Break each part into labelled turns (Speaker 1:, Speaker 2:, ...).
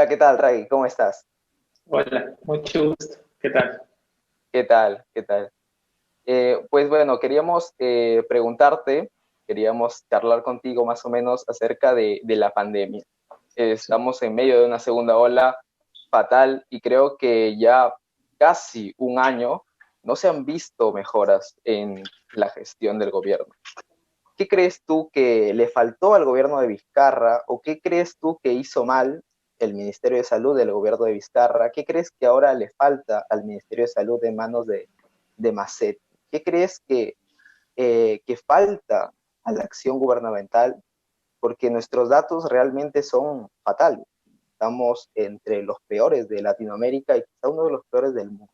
Speaker 1: Hola, ¿qué tal, Ray? ¿Cómo estás?
Speaker 2: Hola, mucho gusto. ¿Qué tal?
Speaker 1: ¿Qué tal? ¿Qué tal? Pues bueno, queríamos preguntarte, queríamos charlar contigo más o menos acerca de la pandemia.
Speaker 2: Sí.
Speaker 1: Estamos en medio de una segunda ola fatal y creo que ya casi un año no se han visto mejoras en la gestión del gobierno. ¿Qué crees tú que le faltó al gobierno de Vizcarra o qué crees tú que hizo mal el Ministerio de Salud del gobierno de Vizcarra? ¿Qué crees que ahora le falta al Ministerio de Salud en manos de Macet? ¿Qué crees que falta a la acción gubernamental? Porque nuestros datos realmente son fatales. Estamos entre los peores de Latinoamérica y quizá uno de los peores del mundo.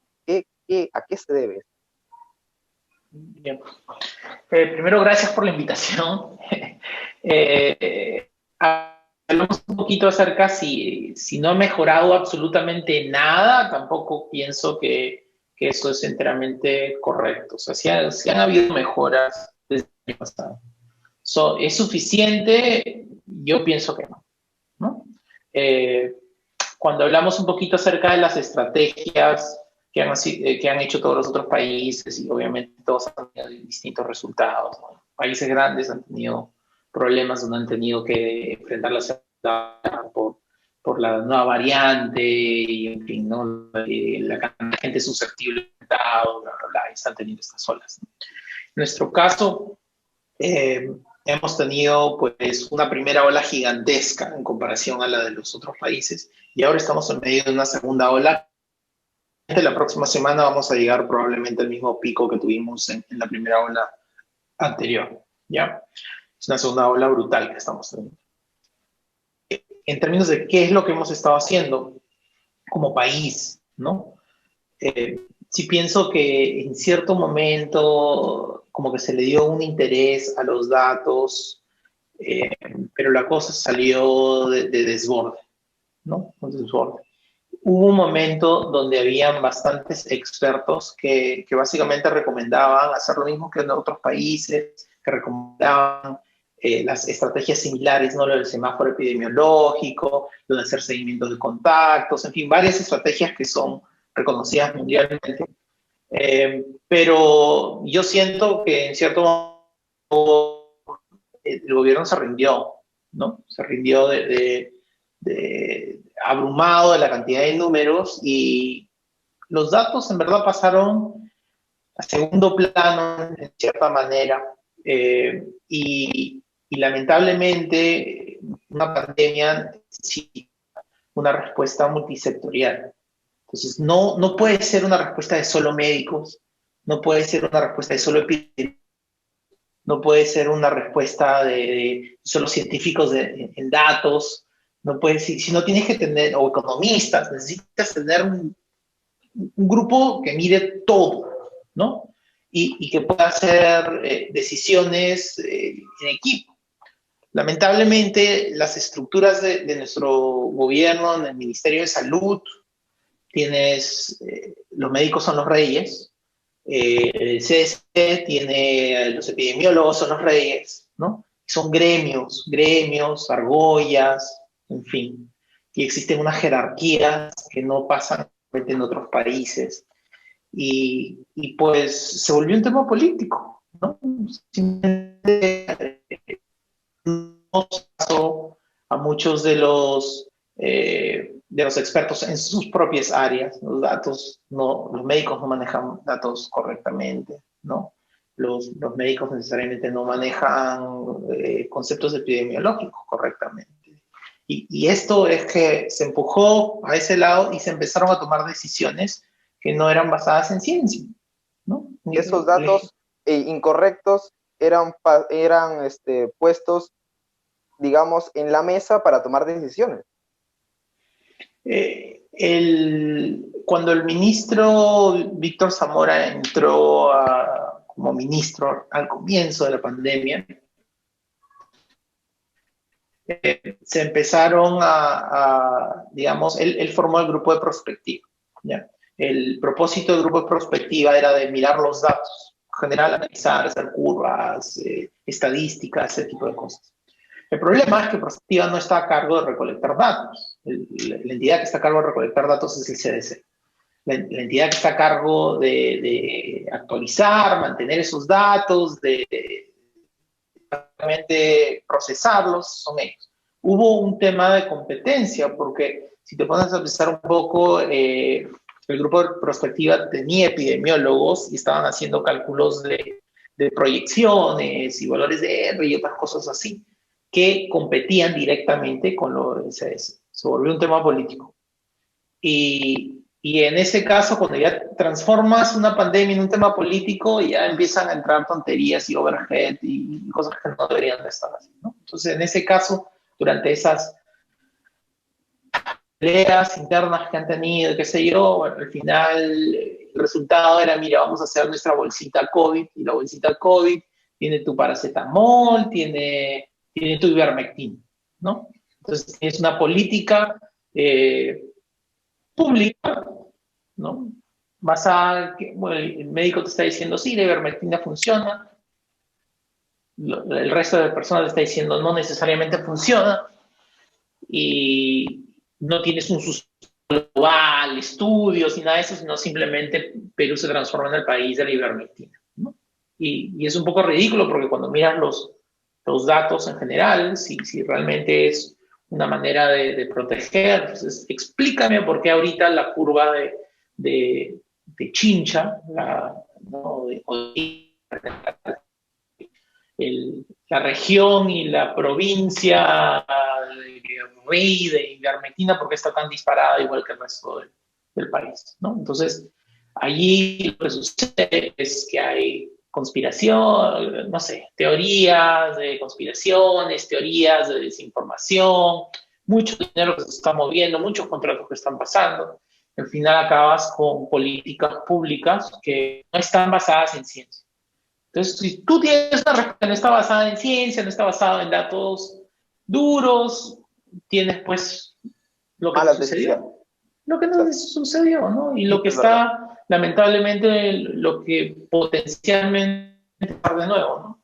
Speaker 1: ¿A qué se debe?
Speaker 2: Bien. Primero, gracias por la invitación. Eh, Hablamos un poquito acerca si no ha mejorado absolutamente nada, tampoco pienso que eso es enteramente correcto. O sea, si han habido mejoras desde el año pasado. ¿Es suficiente? Yo pienso que no. ¿No? Eh, Cuando hablamos un poquito acerca de las estrategias que han hecho todos los otros países y obviamente todos han tenido distintos resultados, ¿no? Países grandes han tenido problemas donde han tenido que enfrentar por la nueva variante y en fin, ¿no? La cantidad de gente susceptible y están teniendo estas olas, ¿no? En nuestro caso, hemos tenido pues una primera ola gigantesca en comparación a la de los otros países y ahora estamos en medio de una segunda ola. La próxima semana vamos a llegar probablemente al mismo pico que tuvimos en la primera ola anterior, ¿ya? Es una segunda ola brutal que estamos teniendo. En términos de qué es lo que hemos estado haciendo como país, ¿no? Sí pienso que en cierto momento como que se le dio un interés a los datos, eh, pero la cosa salió de desborde, ¿no? Un desborde. Hubo un momento donde habían bastantes expertos que básicamente recomendaban hacer lo mismo que en otros países, que recomendaban las estrategias similares, ¿no? Lo del semáforo epidemiológico, lo de hacer seguimiento de contactos, en fin, varias estrategias que son reconocidas mundialmente. Pero yo siento que en cierto modo el gobierno se rindió, ¿no? Se rindió abrumado de la cantidad de números y los datos en verdad pasaron a segundo plano en cierta manera y lamentablemente una pandemia necesita una respuesta multisectorial. Entonces no puede ser una respuesta de solo médicos, no puede ser una respuesta de solo epidemiólogos, no puede ser una respuesta de solo científicos en datos, no puede, si no tienes que tener, o economistas, necesitas tener un grupo que mire todo, ¿no? Y que pueda hacer decisiones en equipo. Lamentablemente, las estructuras de nuestro gobierno, en el Ministerio de Salud, los médicos son los reyes, el CDC tiene, los epidemiólogos son los reyes, ¿no? Son gremios, argollas, en fin. Y existen unas jerarquías que no pasan en otros países. Y pues se volvió un tema político, ¿no? Simplemente nos pasó a muchos de los expertos en sus propias áreas. Los médicos no manejan datos correctamente, ¿no? Los médicos necesariamente no manejan conceptos epidemiológicos correctamente. Y esto es que se empujó a ese lado y se empezaron a tomar decisiones que no eran basadas en ciencia, ¿no?
Speaker 1: Y esos datos incorrectos eran puestos, digamos, en la mesa para tomar decisiones.
Speaker 2: Cuando el ministro Víctor Zamora entró como ministro al comienzo de la pandemia, se empezaron digamos, él formó el grupo de prospectiva, ¿ya? El propósito del grupo de prospectiva era de mirar los datos, en general analizar, hacer curvas, estadísticas, ese tipo de cosas. El problema es que Prospectiva no está a cargo de recolectar datos. La entidad que está a cargo de recolectar datos es el CDC. La entidad que está a cargo de actualizar, mantener esos datos, de realmente procesarlos, son ellos. Hubo un tema de competencia, porque si te pones a pensar un poco, el grupo de Prospectiva tenía epidemiólogos y estaban haciendo cálculos de proyecciones y valores de R y otras cosas así, que competían directamente con lo del CS. Se volvió un tema político. Y en ese caso, cuando ya transformas una pandemia en un tema político, ya empiezan a entrar tonterías y overhead y cosas que no deberían de estar así, ¿no? Entonces, en ese caso, durante esas peleas internas que han tenido, qué sé yo, bueno, al final el resultado era, mira, vamos a hacer nuestra bolsita COVID, y la bolsita COVID tiene tu paracetamol, tiene tu ivermectina, ¿no? Entonces, es una política pública, ¿no? Basada, bueno, el médico te está diciendo, sí, la ivermectina funciona, el resto de personas te está diciendo, no necesariamente funciona, y no tienes un sustento global, estudios y nada de eso, sino simplemente Perú se transforma en el país de la ivermectina, ¿no? Y es un poco ridículo porque cuando miras los datos en general, si realmente es una manera de proteger, entonces explícame por qué ahorita la curva de Chincha, ¿no? La región y la provincia de Ivermectina, porque está tan disparada igual que el resto del país, ¿no? Entonces, allí lo que sucede es que hay conspiración, no sé, teorías de conspiraciones, teorías de desinformación, mucho dinero que se está moviendo, muchos contratos que están pasando. Al final acabas con políticas públicas que no están basadas en ciencia. Entonces, si tú tienes una respuesta que no está basada en ciencia, no está basada en datos duros, tienes pues lo que sucedió. Lo que no sucedió, ¿no? Y lo que está, lamentablemente, lo que potencialmente va de nuevo, ¿no?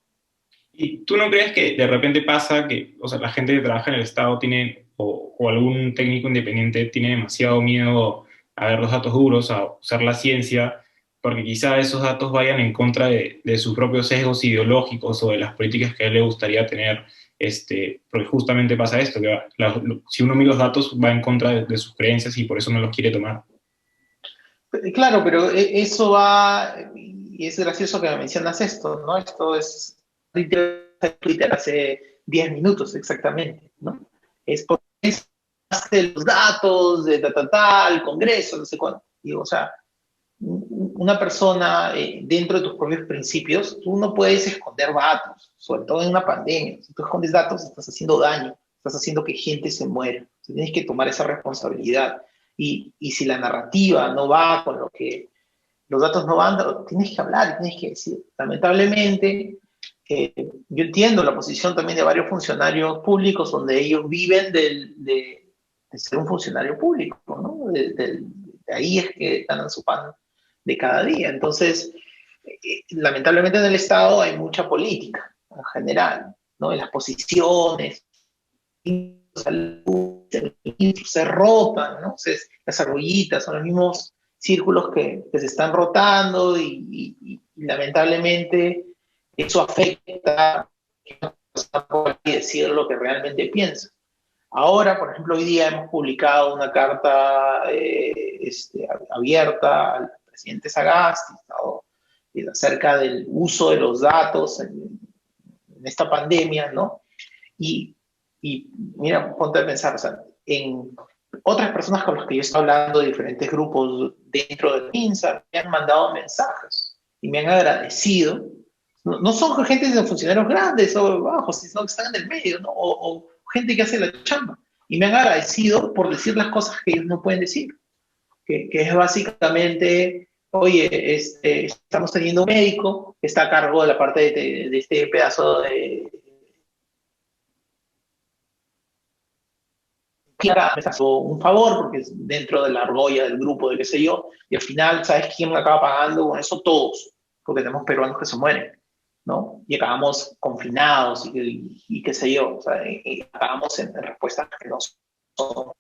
Speaker 3: ¿Y tú no crees que de repente pasa que, o sea, la gente que trabaja en el Estado tiene, o algún técnico independiente tiene demasiado miedo a ver los datos duros, a usar la ciencia, porque quizá esos datos vayan en contra de sus propios sesgos ideológicos o de las políticas que a él le gustaría tener, porque justamente pasa esto, que si uno mira los datos va en contra de sus creencias y por eso no los quiere tomar?
Speaker 2: Claro, pero eso va, y es gracioso que me mencionas esto, ¿no? Esto es Twitter hace 10 minutos exactamente, ¿no? Es porque es de los datos, de el Congreso, no sé cuándo. Digo, o sea, una persona dentro de tus propios principios, tú no puedes esconder datos, sobre todo en una pandemia. Si tú escondes datos, estás haciendo daño, estás haciendo que gente se muera. Tienes que tomar esa responsabilidad. Y si la narrativa no va con lo que los datos no van, tienes que hablar, tienes que decir. Lamentablemente, yo entiendo la posición también de varios funcionarios públicos donde ellos viven de ser un funcionario público, ¿no? De ahí es que ganan su pan de cada día. Entonces, lamentablemente en el Estado hay mucha política en general, ¿no? En las posiciones, se rotan, ¿no? Entonces, las argollitas son los mismos círculos que se están rotando y lamentablemente eso afecta a decir lo que realmente piensa. Ahora, por ejemplo, hoy día hemos publicado una carta abierta al presidente Sagasti, ¿no? Acerca del uso de los datos en esta pandemia, ¿no? Y mira, ponte a pensar, o sea, en otras personas con las que yo estoy hablando de diferentes grupos dentro del INSA me han mandado mensajes y me han agradecido. No son gente de funcionarios grandes o bajos, sino que están en el medio, ¿no? O gente que hace la chamba. Y me han agradecido por decir las cosas que ellos no pueden decir. Que es básicamente, oye, estamos teniendo un médico que está a cargo de la parte de este pedazo de me hizo un favor porque es dentro de la argolla del grupo de qué sé yo, y al final, ¿sabes quién me acaba pagando con eso? Todos, porque tenemos peruanos que se mueren. ¿no? Y acabamos confinados y qué sé yo, o sea, y acabamos en respuestas que no son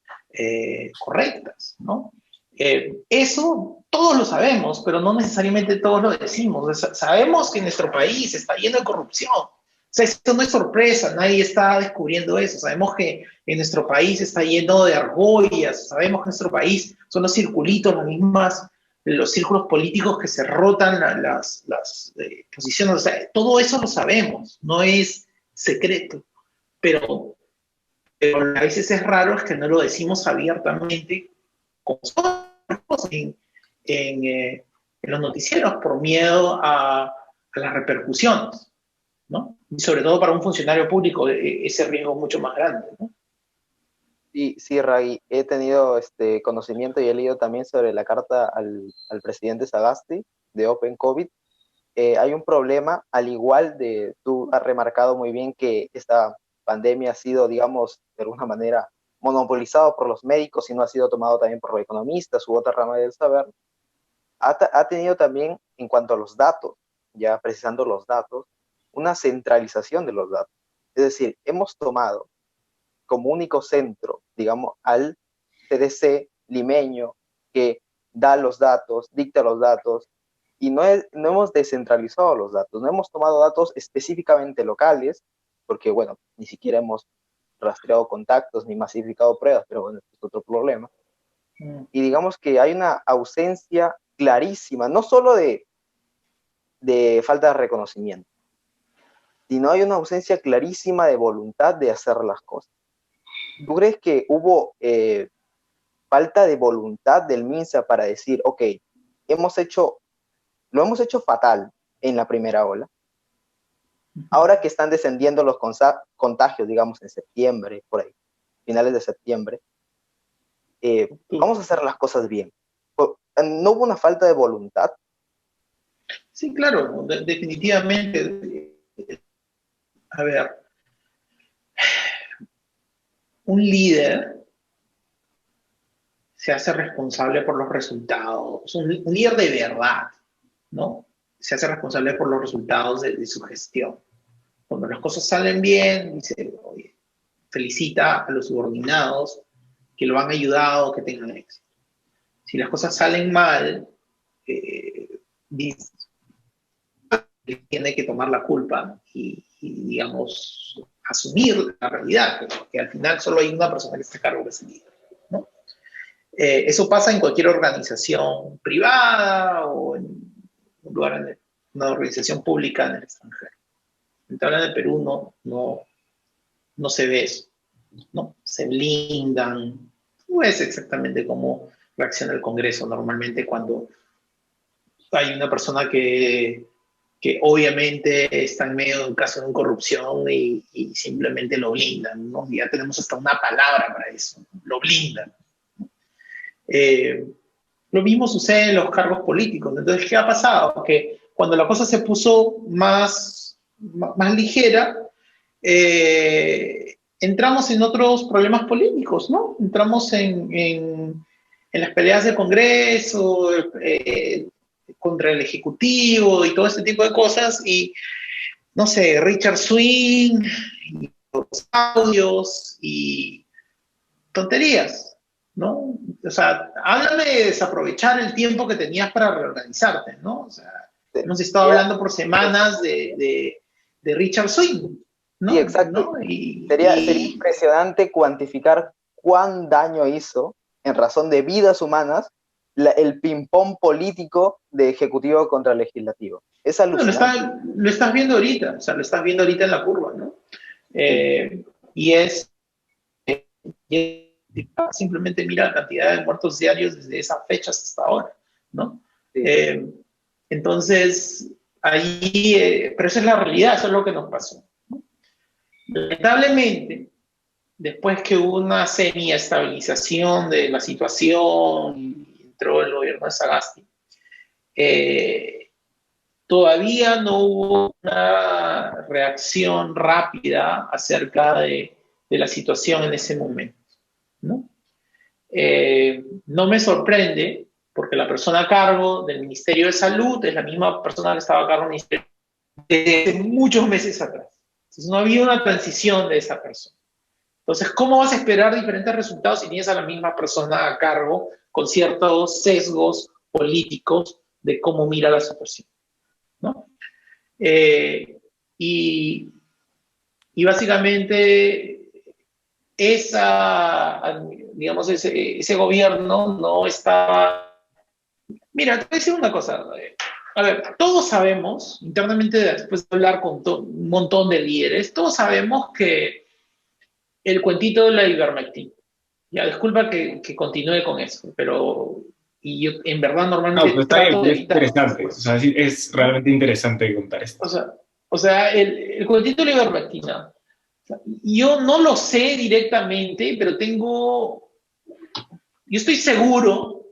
Speaker 2: correctas, ¿no? Eso todos lo sabemos, pero no necesariamente todos lo decimos. O sea, sabemos que nuestro país está lleno de corrupción. O sea, esto no es sorpresa, nadie está descubriendo eso. Sabemos que en nuestro país está lleno de argollas, sabemos que nuestro país son los circulitos, las mismas, los círculos políticos que se rotan las posiciones. O sea, todo eso lo sabemos, no es secreto, pero, pero a veces es raro es que no lo decimos abiertamente como en los noticieros por miedo a las repercusiones, ¿no? Y sobre todo para un funcionario público ese riesgo es mucho más grande, ¿no?
Speaker 1: Sí, sí, Ray, he tenido conocimiento y he leído también sobre la carta al presidente Sagasti de Open COVID. Hay un problema, al igual de, tú has remarcado muy bien que esta pandemia ha sido, digamos, de alguna manera monopolizado por los médicos y no ha sido tomado también por los economistas u otra rama del saber. Ha tenido también, en cuanto a los datos, ya precisando los datos, una centralización de los datos. Es decir, hemos tomado como único centro, digamos, al CDC limeño que da los datos, dicta los datos, y no hemos descentralizado los datos, no hemos tomado datos específicamente locales, porque, bueno, ni siquiera hemos rastreado contactos ni masificado pruebas, pero bueno, es otro problema. Y digamos que hay una ausencia clarísima, no solo de falta de reconocimiento, sino hay una ausencia clarísima de voluntad de hacer las cosas. ¿Tú crees que hubo falta de voluntad del MINSA para decir, ok, lo hemos hecho fatal en la primera ola? Ahora que están descendiendo los contagios, digamos, en septiembre, por ahí, finales de septiembre, vamos a hacer las cosas bien. ¿No hubo una falta de voluntad?
Speaker 2: Sí, claro, definitivamente. A ver, un líder se hace responsable por los resultados, un líder de verdad, ¿no? Se hace responsable por los resultados de su gestión. Cuando las cosas salen bien, dice, oye, felicita a los subordinados que lo han ayudado, que tengan éxito. Si las cosas salen mal, dice, tiene que tomar la culpa y, digamos, asumir la realidad, que al final solo hay una persona que está a cargo de ese líder, ¿no? Eso pasa en cualquier organización privada o en un lugar, en una organización pública en el extranjero. Lamentablemente en el Perú no se ve eso, ¿no? Se blindan. No es exactamente cómo reacciona el Congreso normalmente cuando hay una persona que obviamente está en medio de un caso de corrupción y simplemente lo blindan, ¿no? Ya tenemos hasta una palabra para eso, lo blindan. Lo mismo sucede en los cargos políticos. Entonces, ¿qué ha pasado? Que cuando la cosa se puso más ligera, entramos en otros problemas políticos, ¿no? Entramos en las peleas del Congreso, contra el Ejecutivo y todo este tipo de cosas, y no sé, Richard Swing, y los audios, y tonterías, ¿no? O sea, háblame de desaprovechar el tiempo que tenías para reorganizarte, ¿no? O sea, hemos estado hablando por semanas de Richard Swing, ¿no?
Speaker 1: Sí, exacto.
Speaker 2: ¿no?
Speaker 1: Sería impresionante cuantificar cuán daño hizo, en razón de vidas humanas, el ping-pong político de ejecutivo contra legislativo. Es alucinante.
Speaker 2: Lo estás viendo ahorita, o sea, lo estás viendo ahorita en la curva, ¿no? Y es simplemente mira la cantidad de muertos diarios desde esa fecha hasta ahora, ¿no? Sí. Entonces, ahí, pero esa es la realidad, eso es lo que nos pasó, ¿no? Lamentablemente, después que hubo una semi-estabilización de la situación y entró el gobierno de Sagasti, todavía no hubo una reacción rápida acerca de la situación en ese momento, ¿no? No me sorprende, porque la persona a cargo del Ministerio de Salud es la misma persona que estaba a cargo del Ministerio desde muchos meses atrás. Entonces, no había una transición de esa persona. Entonces, ¿cómo vas a esperar diferentes resultados si tienes a la misma persona a cargo con ciertos sesgos políticos de cómo mira la situación? ¿No? Y básicamente digamos, ese gobierno no estaba... Mira, te voy a decir una cosa. A ver, todos sabemos, internamente después de hablar con un montón de líderes, todos sabemos que el cuentito de la ivermectina, ya, disculpa que continúe con eso, pero y yo en verdad normalmente
Speaker 3: pero está
Speaker 2: trato
Speaker 3: bien,
Speaker 2: de
Speaker 3: es
Speaker 2: evitar.
Speaker 3: interesante, o sea, es realmente interesante contar esto.
Speaker 2: O sea el cuentito de la ivermectina, yo no lo sé directamente, pero yo estoy seguro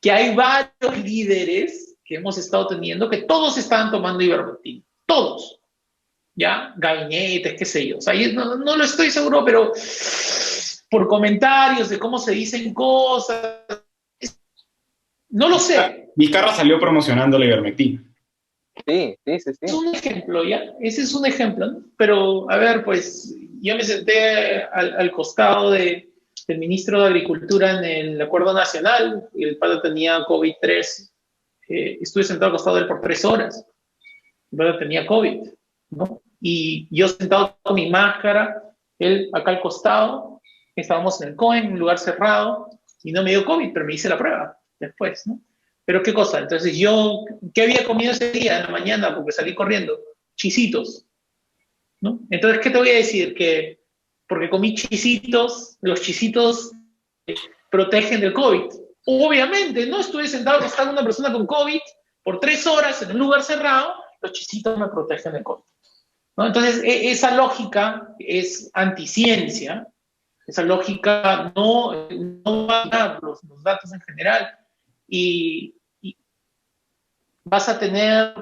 Speaker 2: que hay varios líderes que hemos estado teniendo que todos estaban tomando ivermectina, todos, ¿ya? Gabinetes, qué sé yo. O sea, yo no lo estoy seguro, pero por comentarios de cómo se dicen cosas, no lo sé.
Speaker 3: Vizcarra salió promocionando la ivermectina.
Speaker 1: Sí.
Speaker 2: Es un ejemplo, ¿ya? Ese es un ejemplo, ¿no? Pero, a ver, pues, yo me senté al costado del ministro de Agricultura en el Acuerdo Nacional, y el padre tenía COVID-3. Estuve sentado al costado de él por 3 horas. El padre tenía COVID, ¿no? Y yo sentado con mi máscara, él acá al costado, estábamos en el COE, en un lugar cerrado, y no me dio COVID, pero me hice la prueba después, ¿no? Pero qué cosa, entonces yo, ¿qué había comido ese día en la mañana? Porque salí corriendo, chisitos, ¿no? Entonces, ¿qué te voy a decir? Que porque comí chisitos, los chisitos protegen del COVID. Obviamente, no estuve sentado con una persona con COVID por 3 horas en un lugar cerrado, los chisitos me protegen del COVID, ¿no? Entonces, esa lógica es anticiencia, esa lógica no va a dar los datos en general, y vas a tener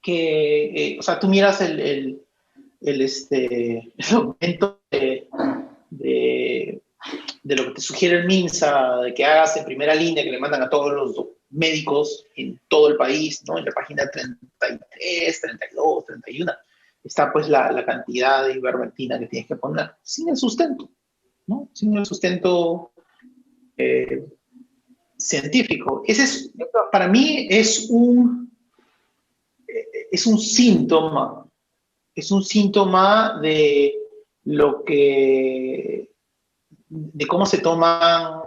Speaker 2: que, o sea, tú miras el documento de lo que te sugiere el MINSA, de que hagas en primera línea, que le mandan a todos los médicos en todo el país, ¿no? En la página 33, 32, 31, está pues la cantidad de ivermectina que tienes que poner, sin el sustento, ¿no? Sin el sustento científico. Para mí es un síntoma, de de cómo se toman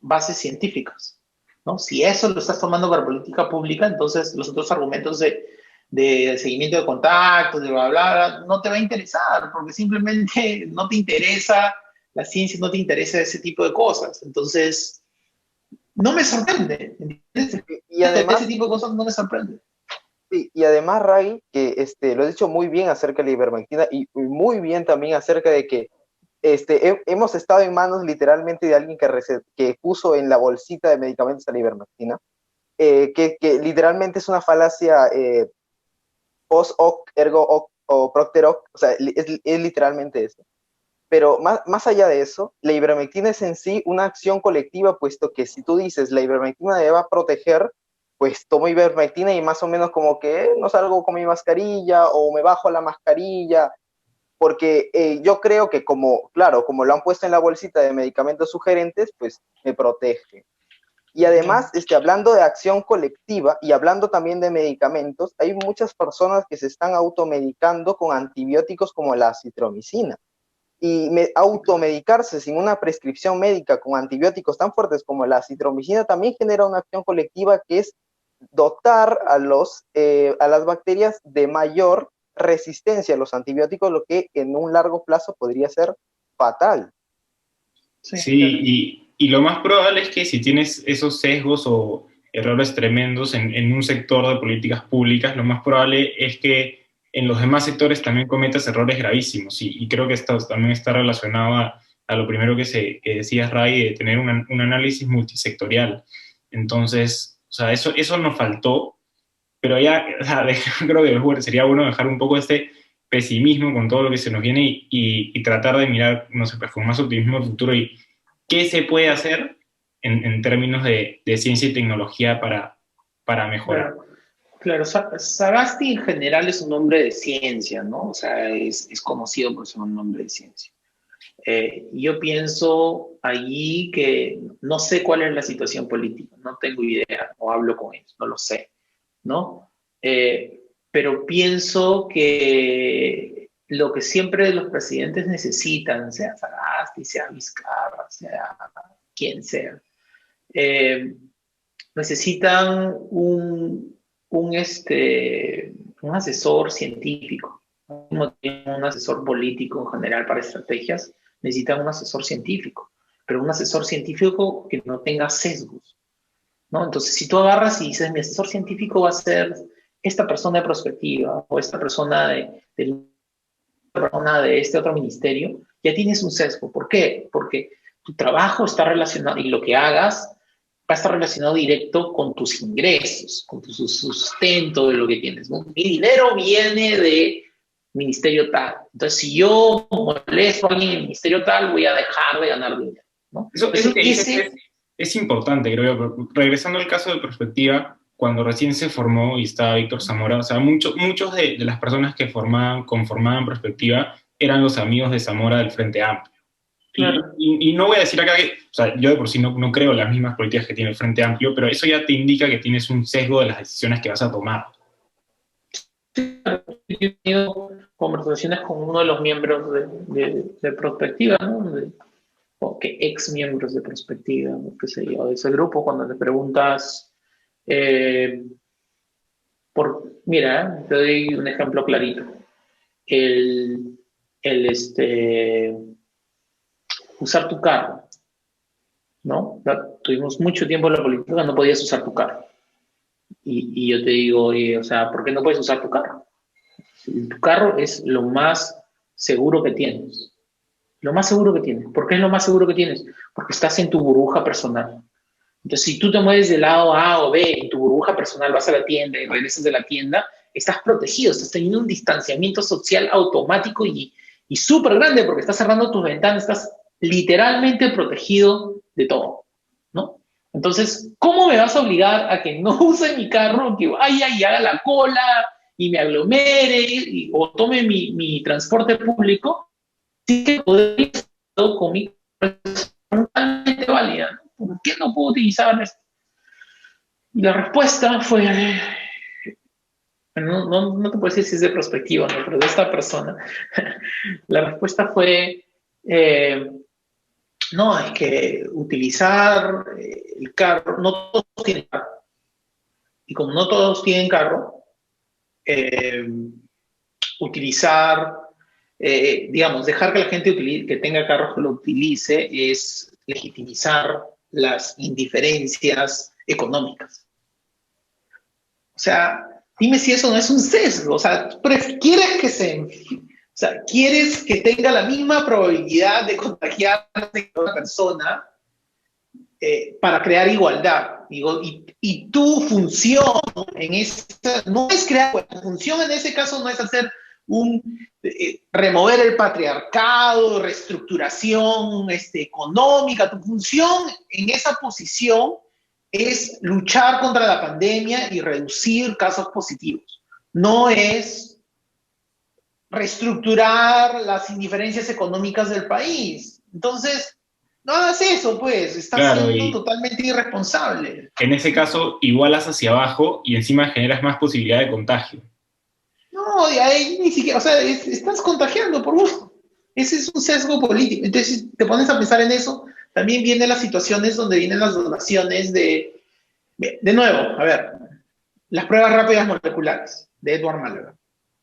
Speaker 2: bases científicas, ¿no? Si eso lo estás tomando para política pública, entonces los otros argumentos de seguimiento de contactos, de bla, bla, bla, no te va a interesar, porque simplemente no te interesa la ciencia, no te interesa ese tipo de cosas. Entonces, no me sorprende, ¿entiendes?
Speaker 1: Y además,
Speaker 2: ese tipo de cosas no me sorprende.
Speaker 1: Sí, y además, Ray, que lo has dicho muy bien acerca de la ivermectina y muy bien también acerca de que hemos estado en manos literalmente de alguien que puso en la bolsita de medicamentos la ivermectina, que literalmente es una falacia post hoc, ergo hoc o propter hoc, o sea, es literalmente eso. Pero más allá de eso, la ivermectina es en sí una acción colectiva, puesto que si tú dices la ivermectina me va a proteger, pues tomo ivermectina y más o menos como que no salgo con mi mascarilla o me bajo la mascarilla, porque yo creo que claro, como lo han puesto en la bolsita de medicamentos sugerentes, pues me protege. Y además, hablando de acción colectiva y hablando también de medicamentos, hay muchas personas que se están automedicando con antibióticos como la acitromicina. Y automedicarse sin una prescripción médica con antibióticos tan fuertes como la acitromicina también genera una acción colectiva que es dotar a las bacterias de mayor resistencia a los antibióticos, lo que en un largo plazo podría ser fatal.
Speaker 3: Sí, y lo más probable es que si tienes esos sesgos o errores tremendos en un sector de políticas públicas, lo más probable es que en los demás sectores también cometas errores gravísimos. Y creo que esto también está relacionado a lo primero que decías, Ray, de tener un análisis multisectorial. Entonces, o sea, eso nos faltó, pero ya, o sea, creo que sería bueno dejar un poco este pesimismo con todo lo que se nos viene y tratar de mirar, no sé, pues con más optimismo al futuro y qué se puede hacer en términos de ciencia y tecnología para mejorar.
Speaker 2: Claro. Claro, Sagasti en general es un hombre de ciencia, ¿no? O sea, es conocido por ser un hombre de ciencia. Yo pienso allí que no sé cuál es la situación política, no tengo idea, no hablo con ellos, no lo sé, ¿no? Pero pienso que lo que siempre los presidentes necesitan, sea Sagasti, sea Vizcarra, sea quien sea, eh, necesitan un asesor científico, no tienen un asesor político en general para estrategias, necesitan un asesor científico, pero un asesor científico que no tenga sesgos, ¿no? Entonces, si tú agarras y dices, mi asesor científico va a ser esta persona de prospectiva o esta persona de este otro ministerio, ya tienes un sesgo. ¿Por qué? Porque tu trabajo está relacionado y lo que hagas va a estar relacionado directo con tus ingresos, con tu sustento de lo que tienes, ¿no? Mi dinero viene de ministerio tal. Entonces, si yo molesto a alguien en el ministerio tal, voy a dejar de ganar dinero, ¿no?
Speaker 3: Eso que dices es importante, creo yo. Regresando al caso de Prospectiva, cuando recién se formó y estaba Víctor Zamora, o sea, muchos de las personas que conformaban Prospectiva eran los amigos de Zamora del Frente Amplio.
Speaker 2: Claro.
Speaker 3: Y no voy a decir acá que, o sea, yo de por sí no creo las mismas políticas que tiene el Frente Amplio, pero eso ya te indica que tienes un sesgo de las decisiones que vas a tomar.
Speaker 2: Yo he tenido conversaciones con uno de los miembros de Prospectiva, ¿no? O que ex miembros de Prospectiva, qué sé yo, de ese grupo, cuando le preguntas, mira, te doy un ejemplo clarito. El usar tu carro, ¿no? Tuvimos mucho tiempo en la política, no podías usar tu carro. Y yo te digo, oye, o sea, ¿por qué no puedes usar tu carro? Tu carro es lo más seguro que tienes. Lo más seguro que tienes. ¿Por qué es lo más seguro que tienes? Porque estás en tu burbuja personal. Entonces, si tú te mueves del lado A o B en tu burbuja personal, vas a la tienda y regresas de la tienda, estás protegido, estás teniendo un distanciamiento social automático y súper grande porque estás cerrando tus ventanas, estás literalmente protegido de todo, ¿no? Entonces, ¿cómo me vas a obligar a que no use mi carro, que vaya y haga la cola y me aglomere o tome mi transporte público? Sí que podría estar conmigo totalmente válida, ¿no? ¿Por qué no puedo utilizar esto? Y la respuesta fue, no te puedo decir si es de perspectiva, ¿no? Pero de esta persona, la respuesta fue, no, es que utilizar el carro, no todos tienen carro. Y como no todos tienen carro, utilizar, digamos, dejar que la gente que tenga carro lo utilice es legitimizar las indiferencias económicas. O sea, dime si eso no es un sesgo. O sea, quieres que tenga la misma probabilidad de contagiarse que otra persona para crear igualdad. Y tu función en esa, no es crear, tu función en ese caso no es hacer remover el patriarcado, reestructuración económica. Tu función en esa posición es luchar contra la pandemia y reducir casos positivos. No es reestructurar las indiferencias económicas del país. Entonces, no hagas eso, pues. Estás siendo totalmente irresponsable.
Speaker 3: En ese caso, igualas hacia abajo y encima generas más posibilidad de contagio.
Speaker 2: No, de ahí ni siquiera, o sea, estás contagiando por gusto. Ese es un sesgo político. Entonces, si te pones a pensar en eso, también vienen las situaciones donde vienen las donaciones de nuevo, a ver, las pruebas rápidas moleculares de Edward Málaga.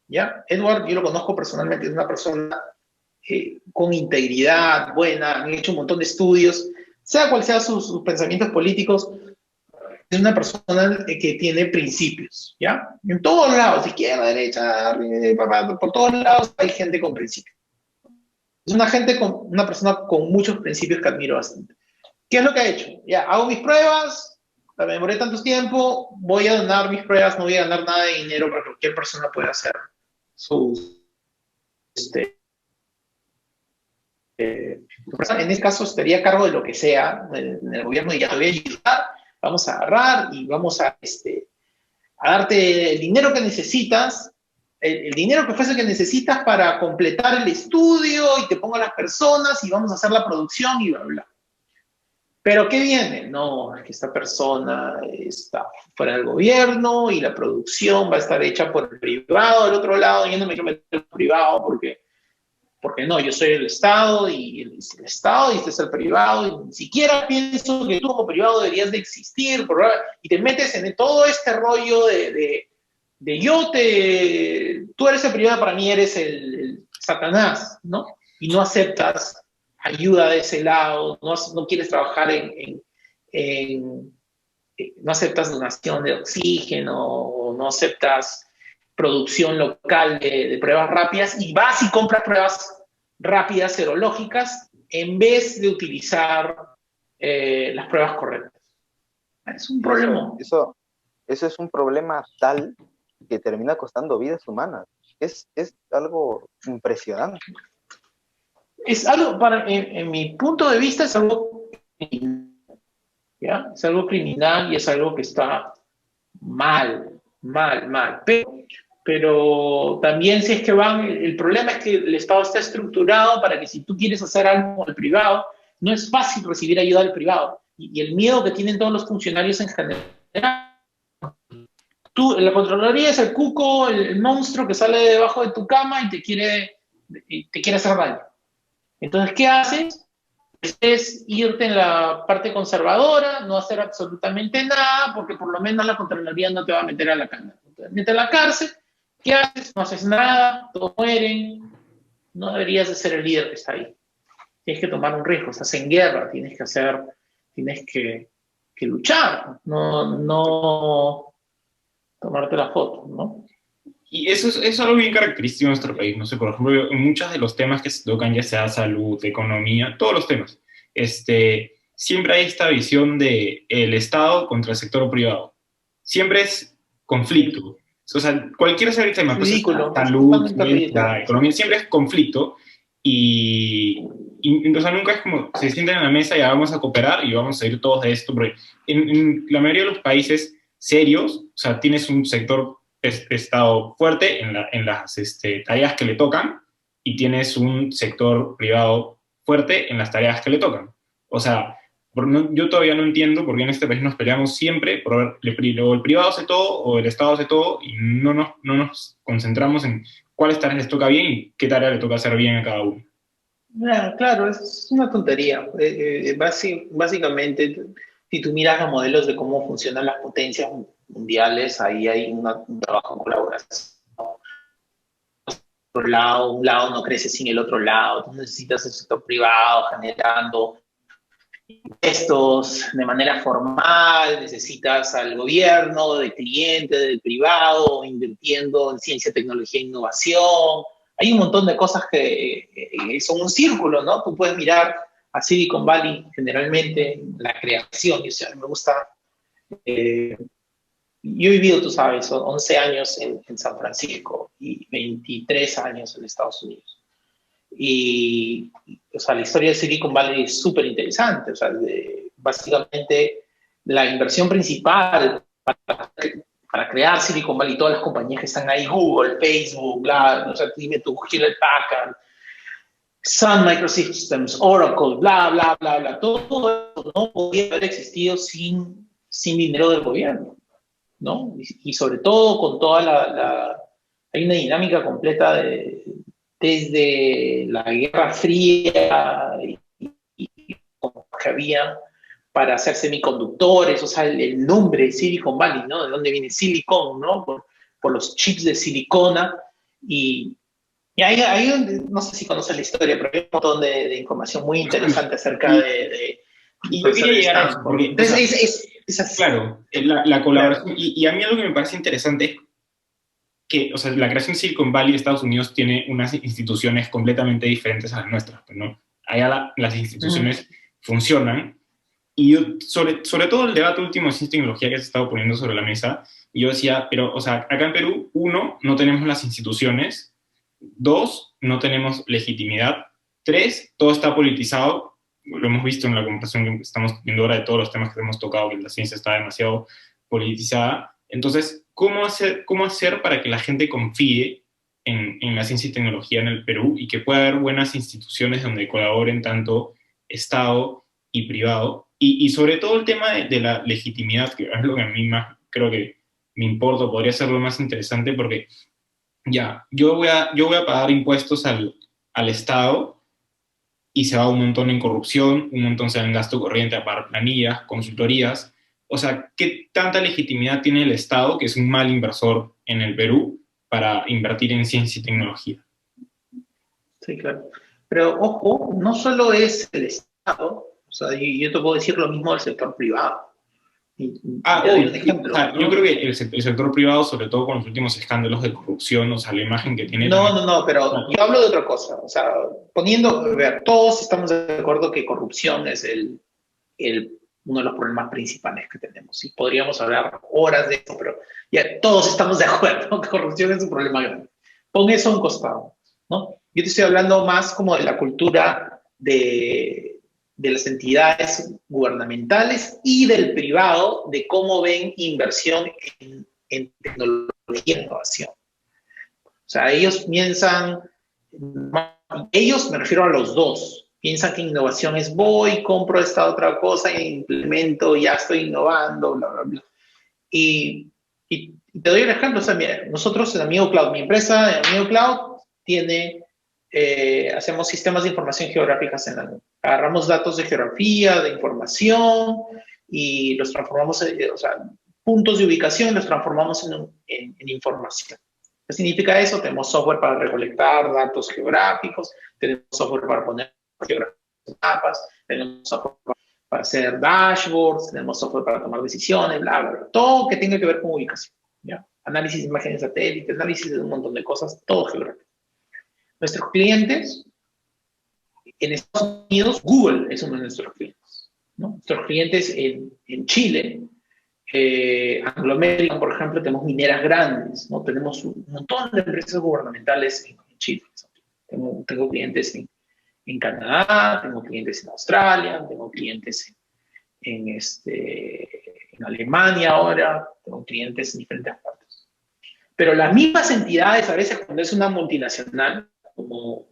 Speaker 2: ¿Ya? Edward, yo lo conozco personalmente, es una persona con integridad, buena, han hecho un montón de estudios, sea cual sea sus pensamientos políticos, es una persona que tiene principios, ¿ya? En todos lados, izquierda, derecha, por todos lados hay gente con principios. Es una persona con muchos principios que admiro bastante. ¿Qué es lo que ha hecho? Ya, hago mis pruebas, me demoré tanto tiempo, voy a donar mis pruebas, no voy a ganar nada de dinero para que cualquier persona pueda hacer sus... en este caso estaría a cargo de lo que sea en el gobierno y ya te voy a ayudar, vamos a agarrar y vamos a a darte el dinero que necesitas, el dinero que fuese que necesitas para completar el estudio y te pongo a las personas y vamos a hacer la producción y bla, bla. Pero ¿qué viene? No, es que esta persona está fuera del gobierno y la producción va a estar hecha por el privado del otro lado. Yo no me quiero meter en el privado porque no, yo soy el Estado y el Estado y este es el privado. Y ni siquiera pienso que tú como privado deberías de existir. Y te metes en todo este rollo de tú eres el privado, para mí eres el Satanás, ¿no? Y no aceptas ayuda de ese lado, no quieres trabajar no aceptas donación de oxígeno, no aceptas producción local de pruebas rápidas y vas y compras pruebas rápidas serológicas en vez de utilizar las pruebas correctas. Es un problema.
Speaker 1: Eso es un problema tal que termina costando vidas humanas. Es algo impresionante.
Speaker 2: Es algo, en mi punto de vista, es algo criminal, ¿ya? Es algo criminal y es algo que está mal. Pero también si es que el problema es que el Estado está estructurado para que si tú quieres hacer algo con el privado, no es fácil recibir ayuda del privado. Y el miedo que tienen todos los funcionarios en general, la Contraloría es el cuco, el monstruo que sale debajo de tu cama y te quiere hacer daño. Entonces, ¿qué haces? Es irte en la parte conservadora, no hacer absolutamente nada, porque por lo menos la Contraloría no te va a meter a la cárcel. Te mete a la cárcel, ¿qué haces? No haces nada, todos mueren. No deberías de ser el líder que está ahí. Tienes que tomar un riesgo, estás en guerra, tienes que luchar, no tomarte la foto, ¿no?
Speaker 3: Y eso es algo bien característico de nuestro país. No sé, por ejemplo, en muchos de los temas que se tocan, ya sea salud, economía, todos los temas, siempre hay esta visión de el Estado contra el sector privado. Siempre es conflicto. O sea, cualquier tema, pues, salud, la economía, siempre es conflicto. Y o sea, nunca es como se sienten en la mesa y vamos a cooperar y vamos a ir todos de esto. Porque en la mayoría de los países serios, o sea, tienes un sector Estado fuerte en las tareas que le tocan y tienes un sector privado fuerte en las tareas que le tocan. O sea, yo todavía no entiendo por qué en este país nos peleamos siempre por o el privado hace todo o el Estado hace todo y no nos concentramos en cuáles tareas les toca bien y qué tarea le toca hacer bien a cada uno.
Speaker 2: Claro, es una tontería. Básicamente, si tú miras los modelos de cómo funcionan las potencias mundiales, ahí hay un trabajo en colaboración. Un lado no crece sin el otro lado. Tú necesitas el sector privado generando impuestos de manera formal, necesitas al gobierno, del cliente, del privado, invirtiendo en ciencia, tecnología e innovación. Hay un montón de cosas que son un círculo, ¿no? Tú puedes mirar a Silicon Valley generalmente, la creación, y, o sea, me gusta. Yo he vivido, tú sabes, 11 años en San Francisco y 23 años en Estados Unidos. Y, o sea, la historia de Silicon Valley es súper interesante. O sea, básicamente la inversión principal para crear Silicon Valley, todas las compañías que están ahí, Google, Facebook, bla, o sea, dime tú, Hewlett Packard, Sun Microsystems, Oracle, bla, bla, bla, bla, todo eso no podía haber existido sin dinero del gobierno, ¿no? Y sobre todo con toda hay una dinámica completa desde la Guerra Fría y que había para hacer semiconductores, o sea, el nombre Silicon Valley, ¿no? De dónde viene Silicon, ¿no? Por los chips de silicona. Y ahí, no sé si conoces la historia, pero hay un montón de información muy interesante acerca de
Speaker 3: y yo quería llegar a eso, porque, entonces, es así. Claro, la colaboración, claro. Y a mí algo que me parece interesante es que, o sea, la creación de Silicon Valley de Estados Unidos tiene unas instituciones completamente diferentes a las nuestras, ¿no? Allá las instituciones funcionan, y yo, sobre todo el debate último de ciencia y tecnología que se ha estado poniendo sobre la mesa, y yo decía, pero, o sea, acá en Perú, 1, no tenemos las instituciones, 2, no tenemos legitimidad, 3, todo está politizado. Lo hemos visto en la conversación que estamos teniendo ahora de todos los temas que hemos tocado, que la ciencia está demasiado politizada. Entonces, cómo hacer para que la gente confíe en la ciencia y tecnología en el Perú y que pueda haber buenas instituciones donde colaboren tanto Estado y privado? Y sobre todo el tema de la legitimidad, que es lo que a mí más creo que me importa, podría ser lo más interesante, porque ya, yo voy a pagar impuestos al Estado y se va un montón en corrupción, un montón se va en gasto corriente a pagar planillas, consultorías. O sea, ¿qué tanta legitimidad tiene el Estado, que es un mal inversor en el Perú, para invertir en ciencia y tecnología?
Speaker 2: Sí, claro. Pero ojo, no solo es el Estado, o sea, yo te puedo decir lo mismo del sector privado. Te doy un ejemplo,
Speaker 3: o sea,
Speaker 2: ¿no?
Speaker 3: yo creo que el sector privado, sobre todo con los últimos escándalos de corrupción, o sea, la imagen que tiene también.
Speaker 2: No, pero yo hablo de otra cosa. O sea, a ver, todos estamos de acuerdo que corrupción es uno de los problemas principales que tenemos. Y podríamos hablar horas de eso, pero ya todos estamos de acuerdo que corrupción es un problema grande. Pon eso a un costado, ¿no? Yo te estoy hablando más como de la cultura de las entidades gubernamentales y del privado, de cómo ven inversión en tecnología e innovación. O sea, ellos piensan, me refiero a los dos, piensan que innovación es voy, compro esta otra cosa, implemento, ya estoy innovando, bla, bla, bla. Y te doy un ejemplo, o sea, mira, nosotros en Amigo Cloud, mi empresa en Amigo Cloud hacemos sistemas de información geográficas en la nube. Agarramos datos de geografía, de información y los transformamos, o sea, puntos de ubicación, los transformamos en información. ¿Qué significa eso? Tenemos software para recolectar datos geográficos, tenemos software para poner geografías en mapas, tenemos software para hacer dashboards, tenemos software para tomar decisiones, bla, bla, bla. Todo que tenga que ver con ubicación, ¿ya? Análisis de imágenes satélites, análisis de un montón de cosas, todo geográfico. Nuestros clientes, en Estados Unidos, Google es uno de nuestros clientes, ¿no? Nuestros clientes en Chile, Anglo American, por ejemplo, tenemos mineras grandes, ¿no? Tenemos un montón de empresas gubernamentales en Chile. Tengo clientes en Canadá, tengo clientes en Australia, tengo clientes en Alemania ahora, tengo clientes en diferentes partes. Pero las mismas entidades, a veces cuando es una multinacional, como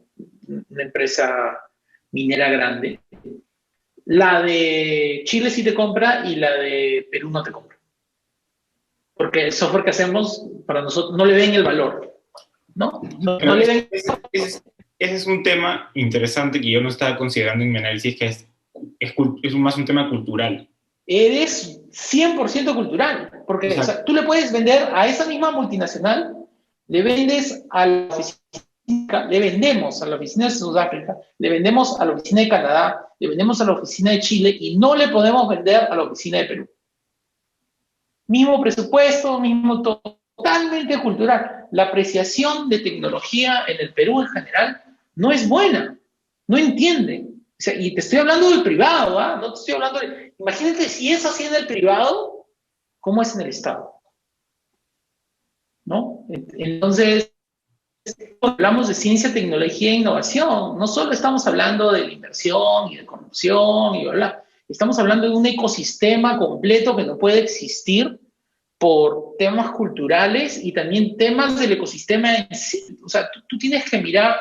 Speaker 2: una empresa minera grande, la de Chile sí te compra y la de Perú no te compra. Porque el software que hacemos, para nosotros, no le ven el valor, ¿no? No le ven...
Speaker 3: Ese es un tema interesante que yo no estaba considerando en mi análisis, que es más un tema cultural.
Speaker 2: Eres 100% cultural, porque o sea, tú le puedes vender a esa misma multinacional, le vendes a la oficina, le vendemos a la oficina de Sudáfrica, le vendemos a la oficina de Canadá, le vendemos a la oficina de Chile y no le podemos vender a la oficina de Perú. Mismo presupuesto, mismo totalmente cultural. La apreciación de tecnología en el Perú en general no es buena, no entiende. O sea, y te estoy hablando del privado, ¿ah? No te estoy hablando de... Imagínate si es así en el privado, ¿cómo es en el Estado? ¿No? Entonces, hablamos de ciencia, tecnología e innovación. No solo estamos hablando de la inversión y de corrupción y bla, bla. Estamos hablando de un ecosistema completo que no puede existir por temas culturales y también temas del ecosistema en sí. O sea, tú tienes que mirar,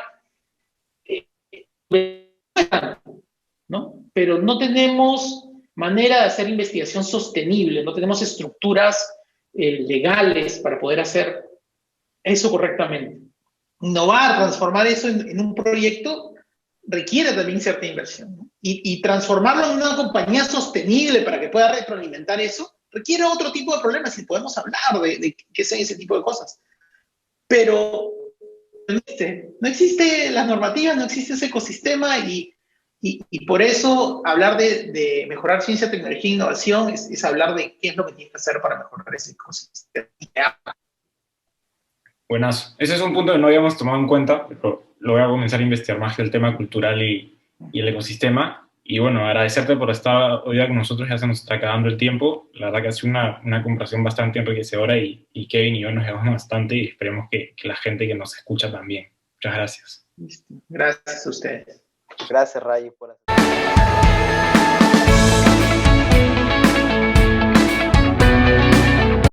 Speaker 2: ¿no? Pero no tenemos manera de hacer investigación sostenible, no tenemos estructuras legales para poder hacer eso correctamente. Innovar, transformar eso en un proyecto requiere también cierta inversión, ¿no? Y transformarlo en una compañía sostenible para que pueda retroalimentar eso requiere otro tipo de problemas y podemos hablar de qué son ese tipo de cosas. Pero no existe las normativas, no existe ese ecosistema y por eso hablar de mejorar ciencia, tecnología e innovación es hablar de qué es lo que tienes que hacer para mejorar ese ecosistema.
Speaker 3: Buenas. Ese es un punto que no habíamos tomado en cuenta, pero lo voy a comenzar a investigar más, el tema cultural y el ecosistema. Y bueno, agradecerte por estar hoy día con nosotros, ya se nos está acabando el tiempo. La verdad que ha sido una conversación bastante enriquecedora y Kevin y yo nos llevamos bastante y esperemos que la gente que nos escucha también. Muchas gracias.
Speaker 2: Gracias a ustedes.
Speaker 1: Gracias, Ray, por hacer